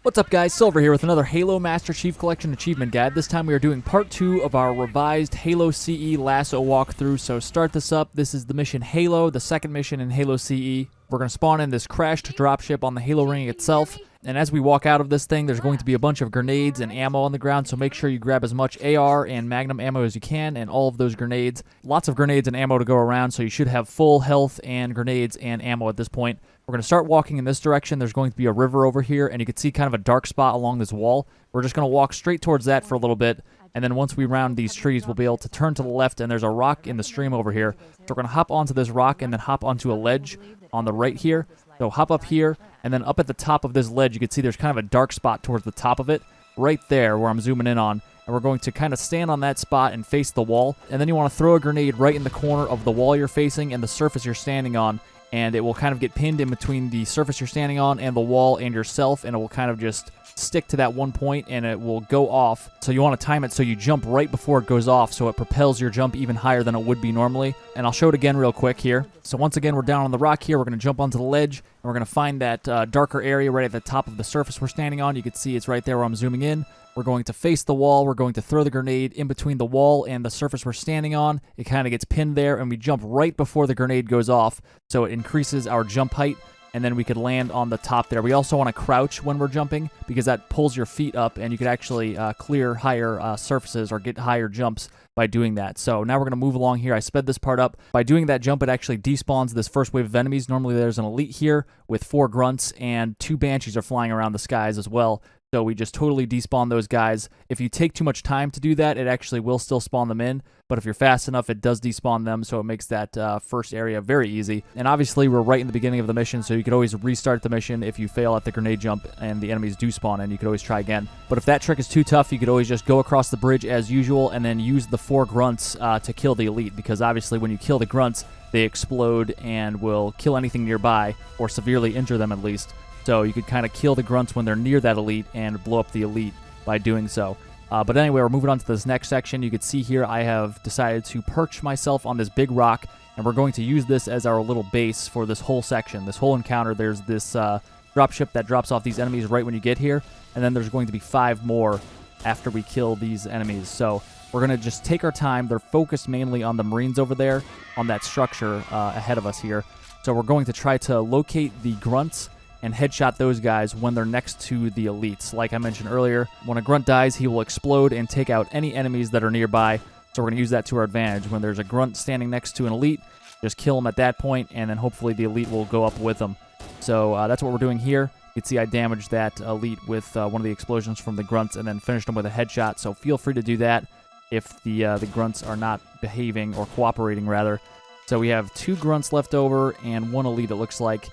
What's up guys, Silver here with another Halo Master Chief Collection Achievement Guide. This time we are doing part 2 of our revised Halo CE LASO walkthrough. So start this up. This is the mission Halo, the second mission in Halo CE. We're going to spawn in this crashed dropship on the Halo ring itself. And as we walk out of this thing, there's going to be a bunch of grenades and ammo on the ground, so make sure you grab as much AR and Magnum ammo as you can, and all of those grenades. Lots of grenades and ammo to go around, so you should have full health and grenades and ammo at this point. We're going to start walking in this direction. There's going to be a river over here, and you can see kind of a dark spot along this wall. We're just going to walk straight towards that for a little bit, and then once we round these trees, we'll be able to turn to the left, and there's a rock in the stream over here. So we're going to hop onto this rock and then hop onto a ledge on the right here. So hop up here, and then up at the top of this ledge, you can see there's kind of a dark spot towards the top of it, right there where I'm zooming in on. And we're going to kind of stand on that spot and face the wall. And then you want to throw a grenade right in the corner of the wall you're facing and the surface you're standing on. And it will kind of get pinned in between the surface you're standing on and the wall and yourself, and it will kind of just stick to that one point, and it will go off. So you want to time it so you jump right before it goes off, so it propels your jump even higher than it would be normally. And I'll show it again real quick here. So once again, we're down on the rock here. We're going to jump onto the ledge, and we're going to find that darker area right at the top of the surface we're standing on. You can see it's right there where I'm zooming in. We're going to face the wall. We're going to throw the grenade in between the wall and the surface we're standing on. It kind of gets pinned there, and we jump right before the grenade goes off, so it increases our jump height, and then we could land on the top there. We also want to crouch when we're jumping, because that pulls your feet up, and you could actually clear higher surfaces or get higher jumps by doing that. So now we're going to move along here. I sped this part up. By doing that jump, it actually despawns this first wave of enemies. Normally there's an elite here with 4 grunts, and 2 banshees are flying around the skies as well. So we just totally despawn those guys. If you take too much time to do that, it actually will still spawn them in. But if you're fast enough, it does despawn them, so it makes that first area very easy. And obviously, we're right in the beginning of the mission, so you could always restart the mission if you fail at the grenade jump and the enemies do spawn, and you could always try again. But if that trick is too tough, you could always just go across the bridge as usual and then use the 4 grunts to kill the elite, because obviously when you kill the grunts, they explode and will kill anything nearby, or severely injure them at least. So you could kind of kill the grunts when they're near that elite and blow up the elite by doing so. But anyway, we're moving on to this next section. You can see here I have decided to perch myself on this big rock, and we're going to use this as our little base for this whole section. This whole encounter, there's this dropship that drops off these enemies right when you get here, and then there's going to be 5 more after we kill these enemies. So we're going to just take our time. They're focused mainly on the Marines over there, on that structure ahead of us here. So we're going to try to locate the grunts and headshot those guys when they're next to the elites. Like I mentioned earlier, when a grunt dies, he will explode and take out any enemies that are nearby, so we're going to use that to our advantage. When there's a grunt standing next to an elite, just kill him at that point, and then hopefully the elite will go up with them. So that's what we're doing here. You can see I damaged that elite with one of the explosions from the grunts and then finished him with a headshot, so feel free to do that if the grunts are not behaving, or cooperating rather. So we have 2 grunts left over and 1 elite, it looks like,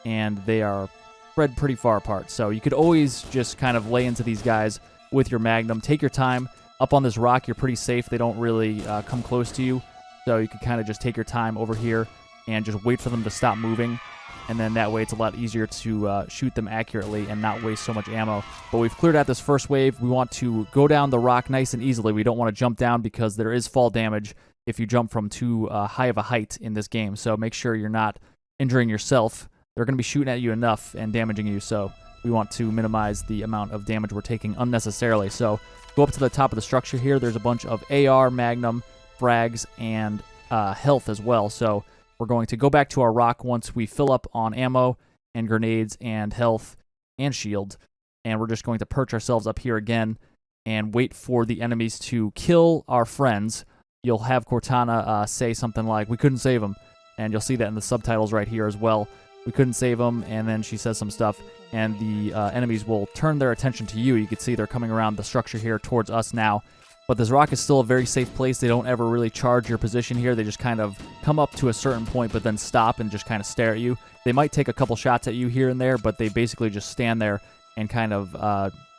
and they are spread pretty far apart. So you could always just kind of lay into these guys with your Magnum. Take your time. Up on this rock, you're pretty safe. They don't really come close to you. So you could kind of just take your time over here and just wait for them to stop moving. And then that way it's a lot easier to shoot them accurately and not waste so much ammo. But we've cleared out this first wave. We want to go down the rock nice and easily. We don't want to jump down, because there is fall damage if you jump from too high of a height in this game. So make sure you're not injuring yourself. They're going to be shooting at you enough and damaging you, so we want to minimize the amount of damage we're taking unnecessarily. So go up to the top of the structure here. There's a bunch of AR, Magnum, frags, and health as well. So we're going to go back to our rock once we fill up on ammo and grenades and health and shield, and we're just going to perch ourselves up here again and wait for the enemies to kill our friends. You'll have Cortana say something like, "We couldn't save them," and you'll see that in the subtitles right here as well. We couldn't save them, and then she says some stuff, and the enemies will turn their attention to you. You can see they're coming around the structure here towards us now. But this rock is still a very safe place. They don't ever really charge your position here. They just kind of come up to a certain point, but then stop and just kind of stare at you. They might take a couple shots at you here and there, but they basically just stand there and kind of,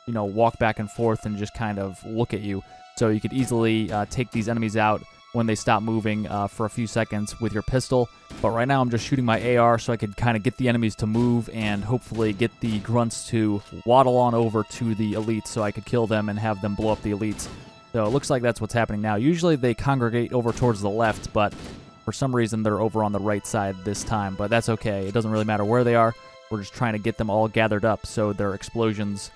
walk back and forth and just kind of look at you. So you could easily take these enemies out when they stop moving for a few seconds with your pistol. But right now I'm just shooting my AR so I could kind of get the enemies to move and hopefully get the grunts to waddle on over to the elites so I could kill them and have them blow up the elites. So it looks like that's what's happening now. Usually they congregate over towards the left, but for some reason they're over on the right side this time. But that's okay. It doesn't really matter where they are. we're just trying to get them all gathered up so their explosions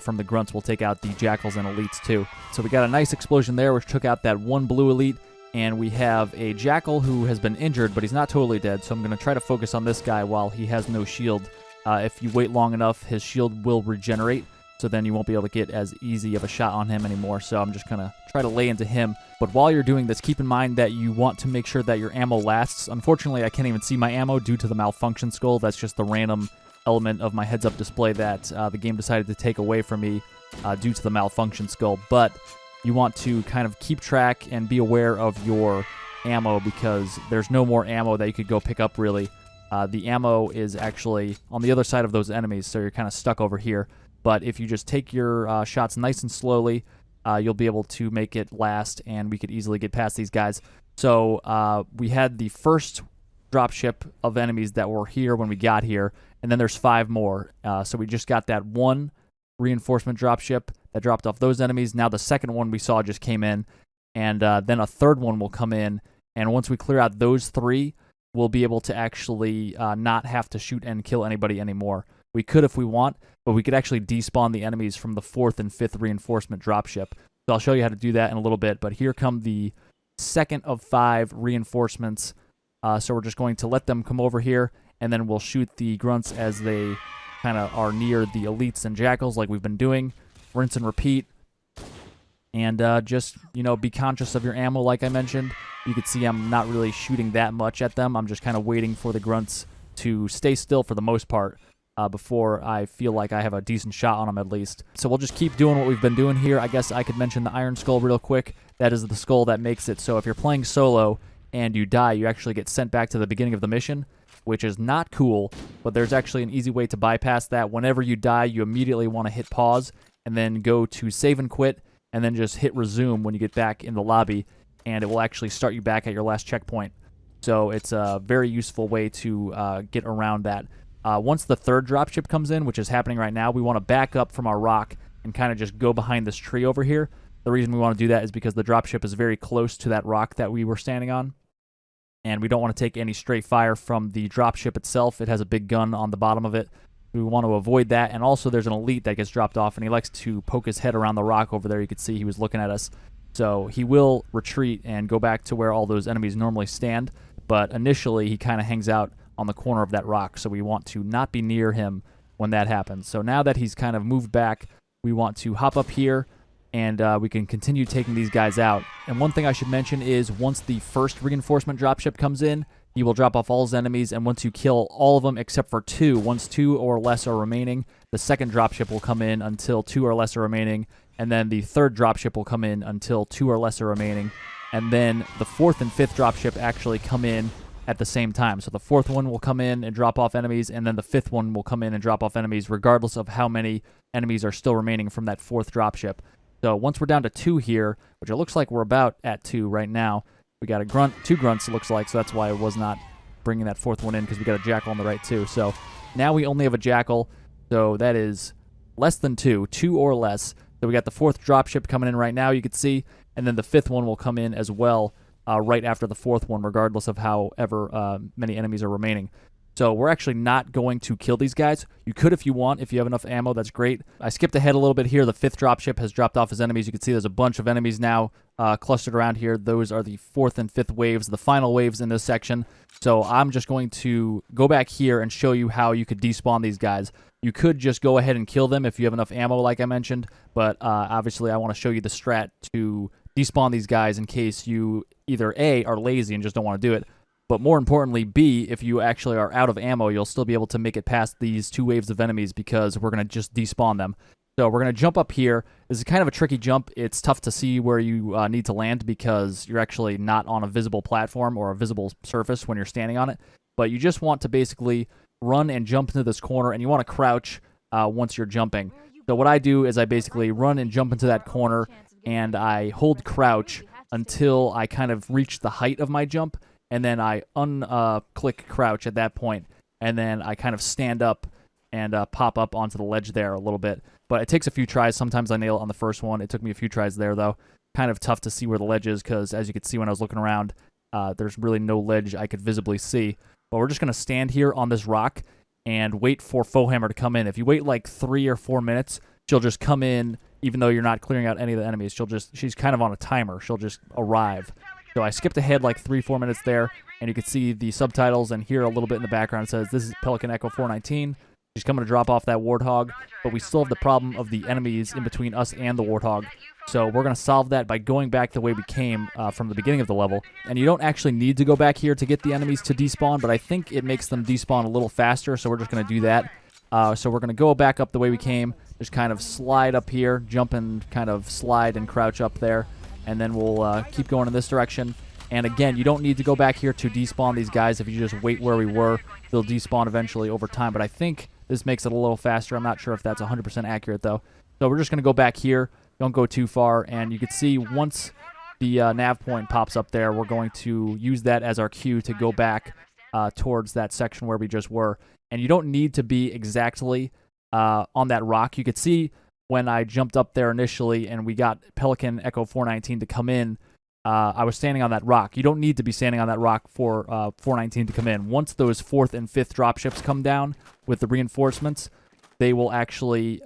from the grunts will take out the jackals and elites too. So we got a nice explosion there, which took out that one blue elite, and we have a jackal who has been injured, but he's not totally dead, so I'm going to try to focus on this guy while he has no shield. If you wait long enough, his shield will regenerate, so then you won't be able to get as easy of a shot on him anymore, so I'm just going to try to lay into him. But while you're doing this, keep in mind that you want to make sure that your ammo lasts. Unfortunately, I can't even see my ammo due to the malfunction skull. That's just the random element of my heads-up display that the game decided to take away from me due to the malfunction skull. But you want to kind of keep track and be aware of your ammo because there's no more ammo that you could go pick up, really. The ammo is actually on the other side of those enemies, so you're kind of stuck over here. But if you just take your shots nice and slowly, you'll be able to make it last, and we could easily get past these guys. So we had the first dropship of enemies that were here when we got here, and then there's 5 more. So we just got that one reinforcement dropship that dropped off those enemies. Now the second one we saw just came in, and then a third one will come in. And once we clear out those 3, we'll be able to actually not have to shoot and kill anybody anymore. We could if we want, but we could actually despawn the enemies from the 4th and 5th reinforcement dropship. So I'll show you how to do that in a little bit, but here come the second of 5 reinforcements. So we're just going to let them come over here, and then we'll shoot the grunts as they kind of are near the elites and jackals like we've been doing. Rinse and repeat. And just, be conscious of your ammo like I mentioned. You can see I'm not really shooting that much at them. I'm just kind of waiting for the grunts to stay still for the most part before I feel like I have a decent shot on them at least. So we'll just keep doing what we've been doing here. I guess I could mention the Iron Skull real quick. That is the skull that makes it so if you're playing solo and you die, you actually get sent back to the beginning of the mission, which is not cool, but there's actually an easy way to bypass that. Whenever you die, you immediately want to hit pause and then go to save and quit, and then just hit resume when you get back in the lobby, and it will actually start you back at your last checkpoint. So it's a very useful way to get around that. Once the third dropship comes in, which is happening right now, we want to back up from our rock and kind of just go behind this tree over here. The reason we want to do that is because the dropship is very close to that rock that we were standing on, and we don't want to take any straight fire from the dropship itself. It has a big gun on the bottom of it. We want to avoid that, and also there's an elite that gets dropped off, and he likes to poke his head around the rock over there. You can see he was looking at us. So he will retreat and go back to where all those enemies normally stand, but initially he kind of hangs out on the corner of that rock, so we want to not be near him when that happens. So now that he's kind of moved back, we want to hop up here, and we can continue taking these guys out. And one thing I should mention is once the first reinforcement dropship comes in, he will drop off all his enemies, and once you kill all of them except for 2, once 2 or less are remaining, the second dropship will come in until 2 or less are remaining, and then the third dropship will come in until 2 or less are remaining, and then the 4th and 5th dropship actually come in at the same time. So the 4th one will come in and drop off enemies, and then the 5th one will come in and drop off enemies, regardless of how many enemies are still remaining from that 4th dropship. So once we're down to 2 here, which it looks like we're about at 2 right now, we got a grunt, 2 grunts it looks like, so that's why I was not bringing that 4th one in, because we got a jackal on the right too. So now we only have a jackal, so that is less than 2 or less. So we got the 4th dropship coming in right now, you can see, and then the 5th one will come in as well right after the 4th one, regardless of however many enemies are remaining. So we're actually not going to kill these guys. You could if you want. If you have enough ammo, that's great. I skipped ahead a little bit here. The 5th dropship has dropped off his enemies. You can see there's a bunch of enemies now clustered around here. Those are the 4th and 5th waves, the final waves in this section. So I'm just going to go back here and show you how you could despawn these guys. You could just go ahead and kill them if you have enough ammo, like I mentioned, but obviously I want to show you the strat to despawn these guys in case you either A, are lazy and just don't want to do it, but more importantly, B, if you actually are out of ammo, you'll still be able to make it past these 2 waves of enemies because we're going to just despawn them. So we're going to jump up here. This is kind of a tricky jump. It's tough to see where you need to land because you're actually not on a visible platform or a visible surface when you're standing on it, but you just want to basically run and jump into this corner, and you want to crouch once you're jumping. So what I do is I basically run and jump into that corner, and I hold crouch until I kind of reach the height of my jump, and then I unclick crouch at that point, and then I kind of stand up and pop up onto the ledge there a little bit. But it takes a few tries. Sometimes I nail it on the first one. It took me a few tries there, though. Kind of tough to see where the ledge is because, as you could see when I was looking around, there's really no ledge I could visibly see. But we're just going to stand here on this rock, and wait for Foehammer to come in. If you wait like 3 or 4 minutes, she'll just come in even though you're not clearing out any of the enemies. She's kind of on a timer. She'll just arrive. So I skipped ahead like 3-4 minutes there, and you can see the subtitles and hear a little bit in the background. It says, this is Pelican Echo 419. She's coming to drop off that Warthog, but we still have the problem of the enemies in between us and the Warthog. So we're going to solve that by going back the way we came from the beginning of the level. And you don't actually need to go back here to get the enemies to despawn, but I think it makes them despawn a little faster, so we're just going to do that. So we're going to go back up the way we came, just kind of slide up here, jump and kind of slide and crouch up there, and then we'll keep going in this direction. And again, you don't need to go back here to despawn these guys. If you just wait where we were, they'll despawn eventually over time. But I think this makes it a little faster. I'm not sure if that's 100% accurate, though. So we're just going to go back here. Don't go too far. And you can see once the nav point pops up there, we're going to use that as our cue to go back towards that section where we just were. And you don't need to be exactly on that rock. You could see when I jumped up there initially and we got Pelican Echo 419 to come in, I was standing on that rock. You don't need to be standing on that rock for 419 to come in. Once those 4th and 5th dropships come down with the reinforcements, they will actually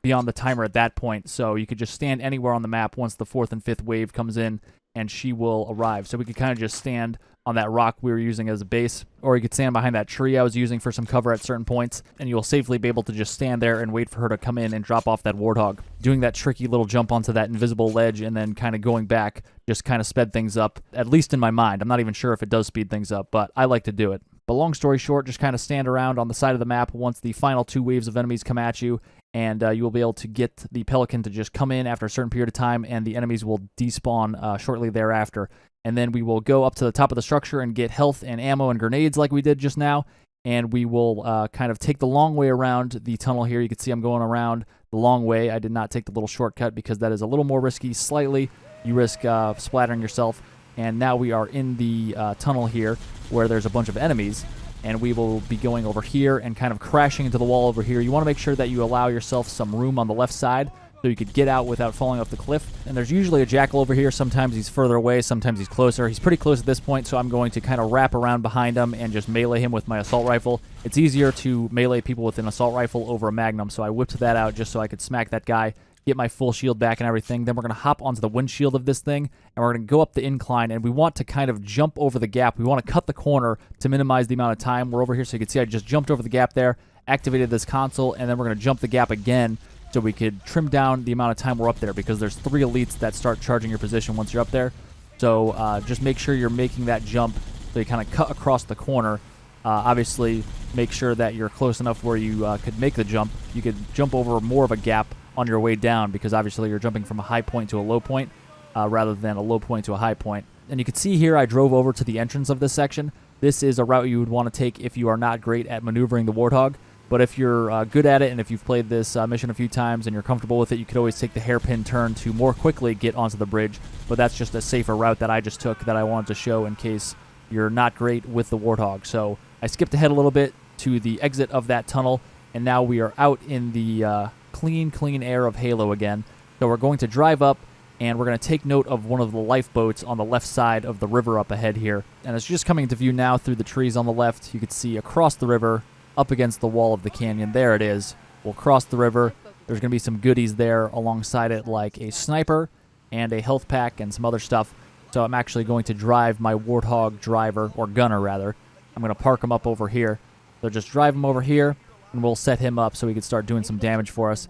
be on the timer at that point. So you could just stand anywhere on the map once the 4th and 5th wave comes in, and she will arrive. So we could kind of just stand on that rock we were using as a base, or you could stand behind that tree I was using for some cover at certain points, and you'll safely be able to just stand there and wait for her to come in and drop off that Warthog. Doing that tricky little jump onto that invisible ledge and then kind of going back just kind of sped things up, at least in my mind. I'm not even sure if it does speed things up, but I like to do it. But long story short, just kind of stand around on the side of the map once the final 2 waves of enemies come at you, and you will be able to get the Pelican to just come in after a certain period of time, and the enemies will despawn shortly thereafter. And then we will go up to the top of the structure and get health and ammo and grenades like we did just now, and we will kind of take the long way around the tunnel here. You can see I'm going around the long way. I did not take the little shortcut because that is a little more risky slightly. You risk splattering yourself. And now we are in the tunnel here where there's a bunch of enemies, and we will be going over here and kind of crashing into the wall over here. You want to make sure that you allow yourself some room on the left side so you could get out without falling off the cliff. And there's usually a jackal over here. Sometimes he's further away, sometimes he's closer. He's pretty close at this point, so I'm going to kind of wrap around behind him and just melee him with my assault rifle. It's easier to melee people with an assault rifle over a magnum, so I whipped that out just so I could smack that guy, get my full shield back and everything. Then we're going to hop onto the windshield of this thing, and we're going to go up the incline, and we want to kind of jump over the gap. We want to cut the corner to minimize the amount of time. We're over here, so you can see I just jumped over the gap there, activated this console, and then we're going to jump the gap again so we could trim down the amount of time we're up there, because there's 3 elites that start charging your position once you're up there. So just make sure you're making that jump so you kind of cut across the corner. Obviously, make sure that you're close enough where you could make the jump. You could jump over more of a gap on your way down, because obviously you're jumping from a high point to a low point rather than a low point to a high point. And you can see here I drove over to the entrance of this section. This is a route you would want to take if you are not great at maneuvering the Warthog. But if you're good at it, and if you've played this mission a few times and you're comfortable with it, you could always take the hairpin turn to more quickly get onto the bridge. But that's just a safer route that I just took that I wanted to show in case you're not great with the Warthog. So I skipped ahead a little bit to the exit of that tunnel, and now we are out in the clean air of Halo again. So we're going to drive up, and we're going to take note of one of the lifeboats on the left side of the river up ahead here. And it's just coming into view now through the trees on the left. You can see across the river, up against the wall of the canyon. There it is. We'll cross the river. There's going to be some goodies there alongside it, like a sniper and a health pack and some other stuff. So I'm actually going to drive my Warthog driver, or gunner rather. I'm going to park him up over here. So just drive him over here, and we'll set him up so he can start doing some damage for us.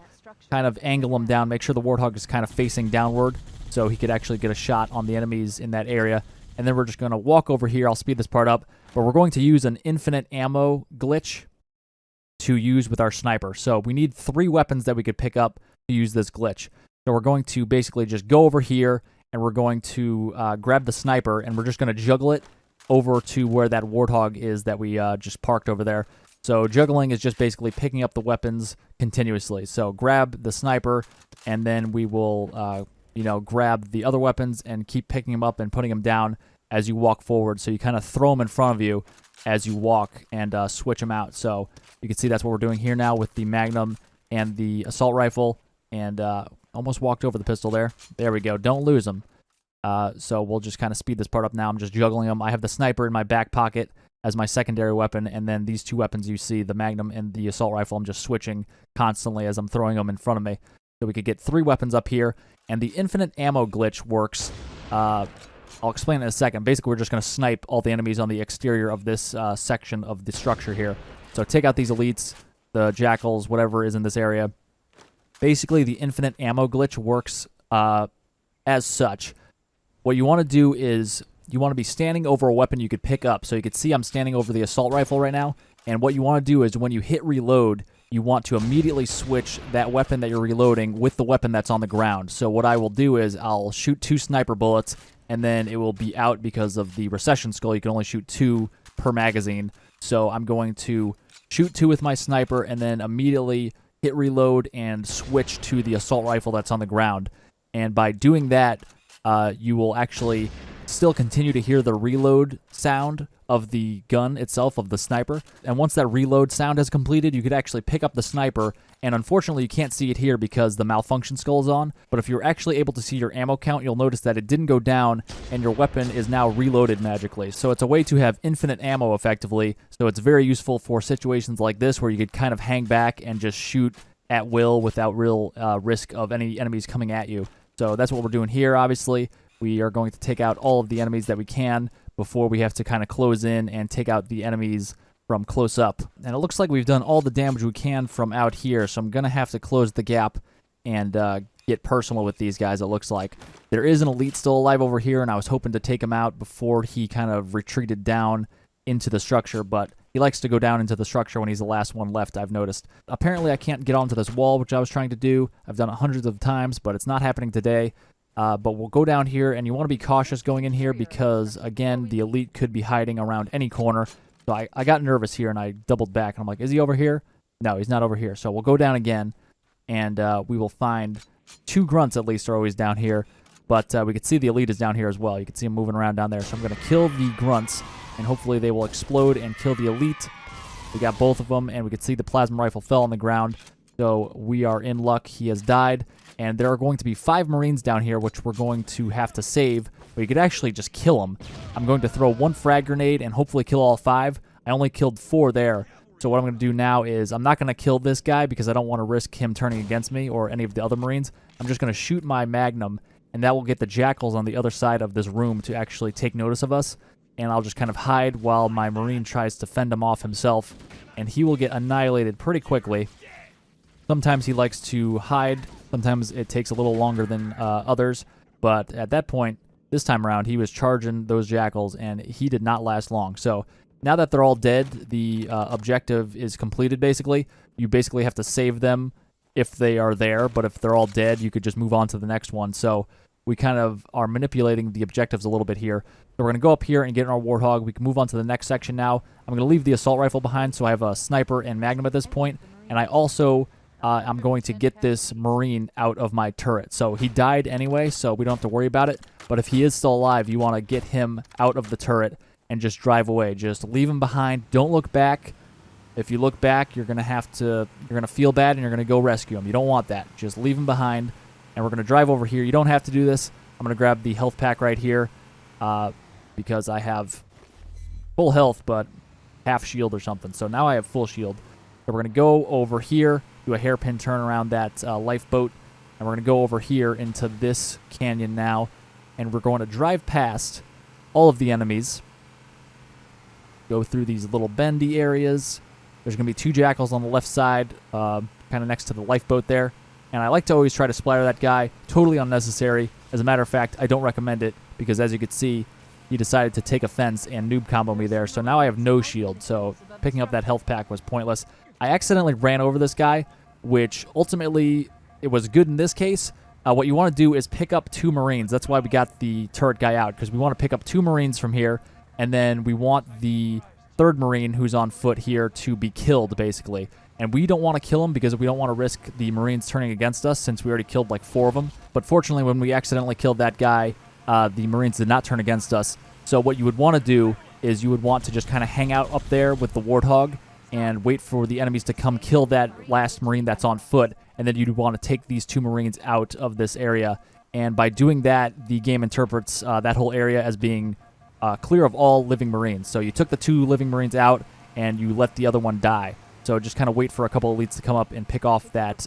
Kind of angle him down, make sure the Warthog is kind of facing downward so he could actually get a shot on the enemies in that area. And then we're just going to walk over here. I'll speed this part up. But we're going to use an infinite ammo glitch to use with our sniper. So we need 3 weapons that we could pick up to use this glitch. So we're going to basically just go over here, and we're going to grab the sniper, and we're just going to juggle it over to where that Warthog is that we just parked over there. So juggling is just basically picking up the weapons continuously. So grab the sniper, and then we will, grab the other weapons and keep picking them up and putting them down as you walk forward. So you kind of throw them in front of you as you walk and switch them out. So you can see that's what we're doing here now with the Magnum and the assault rifle, and almost walked over the pistol there. There we go. Don't lose them. So we'll just kind of speed this part up now. I'm just juggling them. I have the sniper in my back pocket as my secondary weapon, and then these two weapons you see, the Magnum and the assault rifle, I'm just switching constantly as I'm throwing them in front of me. So we could get 3 weapons up here, and the infinite ammo glitch works. I'll explain in a second. Basically, we're just going to snipe all the enemies on the exterior of this section of the structure here. So take out these elites, the jackals, whatever is in this area. Basically, the infinite ammo glitch works as such. What you want to do is you want to be standing over a weapon you could pick up. So you could see I'm standing over the assault rifle right now. And what you want to do is when you hit reload, you want to immediately switch that weapon that you're reloading with the weapon that's on the ground. So what I will do is I'll shoot 2 sniper bullets, and then it will be out because of the recession skull. You can only shoot 2 per magazine. So I'm going to shoot 2 with my sniper and then immediately hit reload and switch to the assault rifle that's on the ground. And by doing that, you will actually still continue to hear the reload sound of the gun itself, of the sniper. And once that reload sound has completed, you could actually pick up the sniper, and unfortunately you can't see it here because the malfunction skull is on, but if you're actually able to see your ammo count, you'll notice that it didn't go down and your weapon is now reloaded magically. So it's a way to have infinite ammo effectively, so it's very useful for situations like this where you could kind of hang back and just shoot at will without real risk of any enemies coming at you. So that's what we're doing here, obviously. We are going to take out all of the enemies that we can before we have to kind of close in and take out the enemies from close up. And it looks like we've done all the damage we can from out here, so I'm going to have to close the gap and get personal with these guys, it looks like. There is an elite still alive over here, and I was hoping to take him out before he kind of retreated down into the structure, but he likes to go down into the structure when he's the last one left, I've noticed. Apparently I can't get onto this wall, which I was trying to do. I've done it hundreds of times, but it's not happening today. But we'll go down here, and you want to be cautious going in here because, again, the elite could be hiding around any corner. So I got nervous here, and I doubled back, and I'm like, is he over here? No, he's not over here. So we'll go down again, and we will find 2 grunts at least are always down here. But we can see the elite is down here as well. You can see him moving around down there. So I'm going to kill the grunts, and hopefully they will explode and kill the elite. We got both of them, and we can see the plasma rifle fell on the ground. So we are in luck. He has died. And there are going to be 5 Marines down here, which we're going to have to save. But you could actually just kill them. I'm going to throw 1 frag grenade and hopefully kill all 5. I only killed 4 there. So what I'm going to do now is I'm not going to kill this guy because I don't want to risk him turning against me or any of the other Marines. I'm just going to shoot my Magnum, and that will get the jackals on the other side of this room to actually take notice of us. And I'll just kind of hide while my Marine tries to fend him off himself. And he will get annihilated pretty quickly. Sometimes he likes to hide. Sometimes it takes a little longer than others. But at that point, this time around, he was charging those jackals, and he did not last long. So now that they're all dead, the objective is completed, basically. You basically have to save them if they are there. But if they're all dead, you could just move on to the next one. So we kind of are manipulating the objectives a little bit here. So we're going to go up here and get in our Warthog. We can move on to the next section now. I'm going to leave the assault rifle behind, so I have a sniper and Magnum at this point. And I also... I'm going to get this Marine out of my turret. So he died anyway, so we don't have to worry about it. But if he is still alive, you want to get him out of the turret and just drive away. Just leave him behind. Don't look back. If you look back, you're going to feel bad and you're going to go rescue him. You don't want that. Just leave him behind. And we're going to drive over here. You don't have to do this. I'm going to grab the health pack right here because I have full health, but half shield or something. So now I have full shield. So we're going to go over here, do a hairpin turn around that lifeboat, and we're going to go over here into this canyon now, and we're going to drive past all of the enemies, go through these little bendy areas. There's going to be 2 jackals on the left side, kind of next to the lifeboat there, and I like to always try to splatter that guy. Totally unnecessary. As a matter of fact, I don't recommend it, because as you can see, he decided to take offense and noob combo me there, so now I have no shield, so picking up that health pack was pointless. I accidentally ran over this guy, which ultimately it was good in this case. What you want to do is pick up 2 Marines. That's why we got the turret guy out, because we want to pick up 2 Marines from here, and then we want the 3rd Marine who's on foot here to be killed, basically. And we don't want to kill him because we don't want to risk the Marines turning against us since we already killed like 4 of them. But fortunately, when we accidentally killed that guy, the Marines did not turn against us. So what you would want to do is you would want to just kind of hang out up there with the Warthog and wait for the enemies to come kill that last Marine that's on foot, and then you'd want to take these 2 Marines out of this area. And by doing that, the game interprets that whole area as being clear of all living Marines. So you took the 2 living Marines out, and you let the other one die. So just kind of wait for a couple elites to come up and pick off that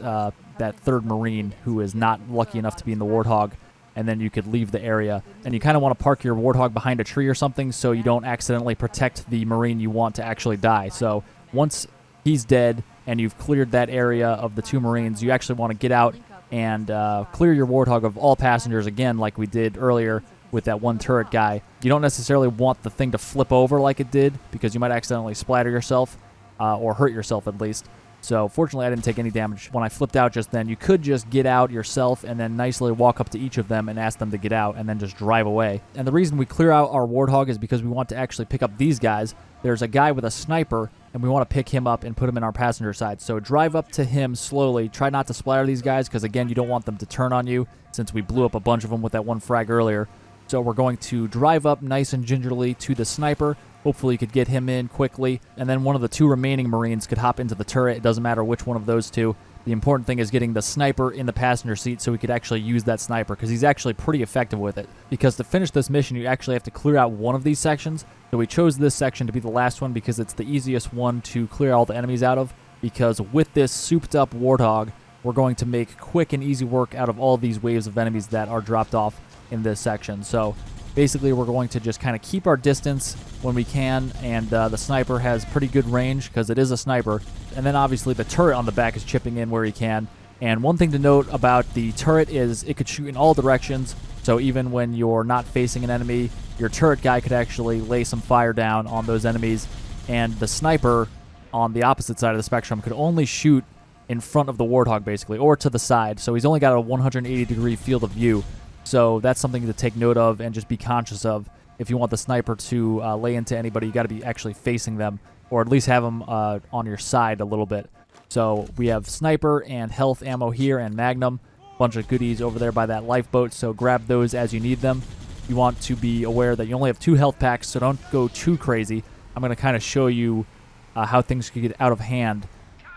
that 3rd Marine who is not lucky enough to be in the Warthog, and then you could leave the area. And you kind of want to park your Warthog behind a tree or something so you don't accidentally protect the Marine you want to actually die. So once he's dead and you've cleared that area of the 2 Marines, you actually want to get out and clear your Warthog of all passengers again, like we did earlier with that 1 turret guy. You don't necessarily want the thing to flip over like it did, because you might accidentally splatter yourself, or hurt yourself at least. So fortunately I didn't take any damage when I flipped out just then. You could just get out yourself and then nicely walk up to each of them and ask them to get out and then just drive away. And the reason we clear out our Warthog is because we want to actually pick up these guys. There's a guy with a sniper, and we want to pick him up and put him in our passenger side. So drive up to him slowly. Try not to splatter these guys, because again, you don't want them to turn on you, since we blew up a bunch of them with that 1 frag earlier. So we're going to drive up nice and gingerly to the sniper. Hopefully you could get him in quickly, and then one of the 2 remaining Marines could hop into the turret. It doesn't matter which one of those 2. The important thing is getting the sniper in the passenger seat so we could actually use that sniper, because he's actually pretty effective with it. Because to finish this mission, you actually have to clear out one of these sections. So we chose this section to be the last one because it's the easiest one to clear all the enemies out of, because with this souped up Warthog, we're going to make quick and easy work out of all of these waves of enemies that are dropped off in this section. So basically we're going to just kind of keep our distance when we can, and the sniper has pretty good range because it is a sniper. And then obviously the turret on the back is chipping in where he can. And one thing to note about the turret is it could shoot in all directions. So even when you're not facing an enemy, your turret guy could actually lay some fire down on those enemies. And the sniper on the opposite side of the spectrum could only shoot in front of the Warthog basically, or to the side. So he's only got a 180-degree field of view. So that's something to take note of and just be conscious of. If you want the sniper to lay into anybody, you got to be actually facing them, or at least have them on your side a little bit. So we have sniper and health ammo here and magnum. Bunch of goodies over there by that lifeboat, so grab those as you need them. You want to be aware that you only have 2 health packs, so don't go too crazy. I'm going to kind of show you how things could get out of hand.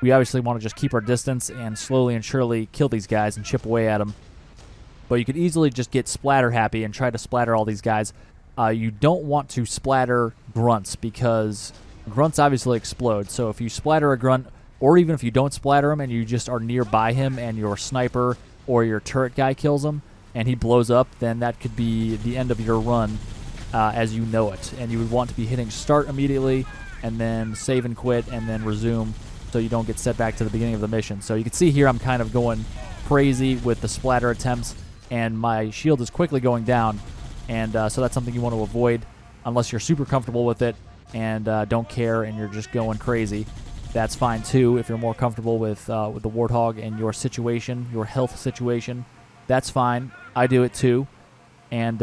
We obviously want to just keep our distance and slowly and surely kill these guys and chip away at them. But you could easily just get splatter happy and try to splatter all these guys. You don't want to splatter grunts, because grunts obviously explode. So if you splatter a grunt, or even if you don't splatter him and you just are nearby him and your sniper or your turret guy kills him and he blows up, then that could be the end of your run as you know it. And you would want to be hitting start immediately and then save and quit and then resume, so you don't get set back to the beginning of the mission. So you can see here I'm kind of going crazy with the splatter attempts, and my shield is quickly going down. And so that's something you want to avoid unless you're super comfortable with it and don't care and you're just going crazy. That's fine too. If you're more comfortable with the Warthog and your situation, your health situation, that's fine. I do it too. And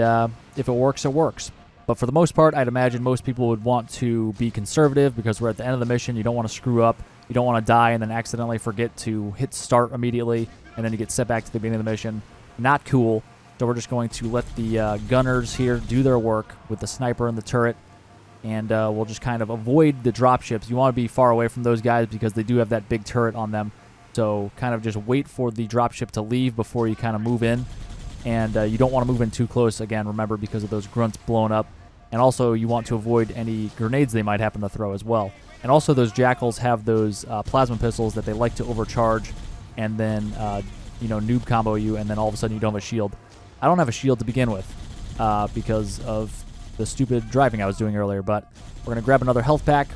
if it works, it works. But for the most part, I'd imagine most people would want to be conservative, because we're at the end of the mission. You don't want to screw up. You don't want to die and then accidentally forget to hit start immediately, and then you get set back to the beginning of the mission. Not cool. So we're just going to let the gunners here do their work with the sniper and the turret, and we'll just kind of avoid the dropships. You want to be far away from those guys because they do have that big turret on them. So kind of just wait for the dropship to leave before you kind of move in. And you don't want to move in too close, again, remember, because of those grunts blowing up. And also you want to avoid any grenades they might happen to throw as well. And also those jackals have those plasma pistols that they like to overcharge and then noob combo you, and then all of a sudden you don't have a shield. I don't have a shield to begin with because of the stupid driving I was doing earlier, but we're going to grab another health pack,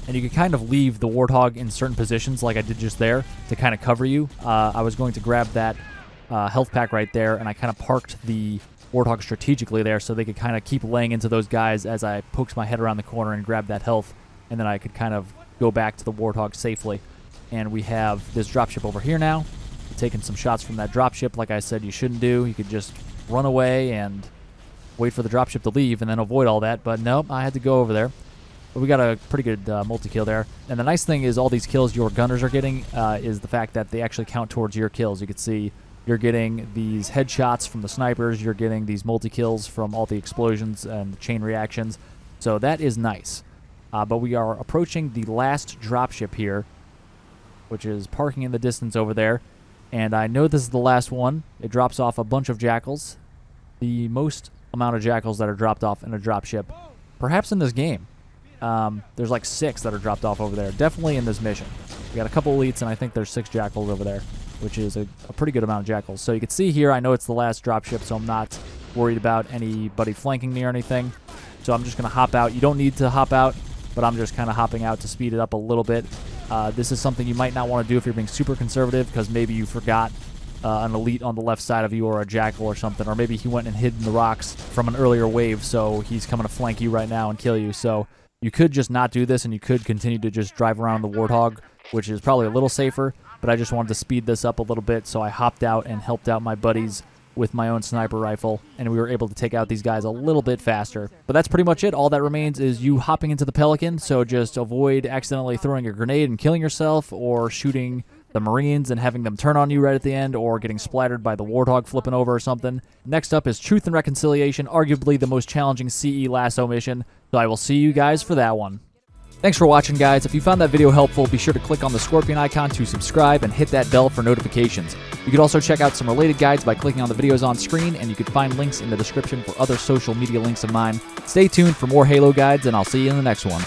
and you can kind of leave the Warthog in certain positions like I did just there to kind of cover you. I was going to grab that health pack right there, and I kind of parked the Warthog strategically there so they could kind of keep laying into those guys as I poked my head around the corner and grabbed that health, and then I could kind of go back to the Warthog safely. And we have this dropship over here now. Taking some shots from that dropship, like I said you shouldn't do. You could just run away and wait for the dropship to leave and then avoid all that, but nope, I had to go over there. But we got a pretty good multi-kill there. And the nice thing is all these kills your gunners are getting is the fact that they actually count towards your kills. You can see you're getting these headshots from the snipers, you're getting these multi-kills from all the explosions and the chain reactions, so that is nice. But we are approaching the last dropship here, which is parking in the distance over there. And I know this is the last one. It drops off a bunch of jackals. The most amount of jackals that are dropped off in a dropship. Perhaps in this game. There's like 6 that are dropped off over there. Definitely in this mission. We got a couple elites, and I think there's 6 jackals over there, which is a pretty good amount of jackals. So you can see here, I know it's the last dropship, so I'm not worried about anybody flanking me or anything. So I'm just going to hop out. You don't need to hop out, but I'm just kind of hopping out to speed it up a little bit. This is something you might not want to do if you're being super conservative, because maybe you forgot an elite on the left side of you, or a jackal or something, or maybe he went and hid in the rocks from an earlier wave, so he's coming to flank you right now and kill you. So you could just not do this, and you could continue to just drive around the Warthog, which is probably a little safer, but I just wanted to speed this up a little bit, so I hopped out and helped out my buddies with my own sniper rifle, and we were able to take out these guys a little bit faster. But that's pretty much it. All that remains is you hopping into the Pelican, so just avoid accidentally throwing a grenade and killing yourself, or shooting the Marines and having them turn on you right at the end, or getting splattered by the Warthog flipping over or something. Next up is Truth and Reconciliation, arguably the most challenging CE LASO mission, so I will see you guys for that one. Thanks for watching, guys. If you found that video helpful, be sure to click on the scorpion icon to subscribe and hit that bell for notifications. You could also check out some related guides by clicking on the videos on screen, and you could find links in the description for other social media links of mine. Stay tuned for more Halo guides, and I'll see you in the next one.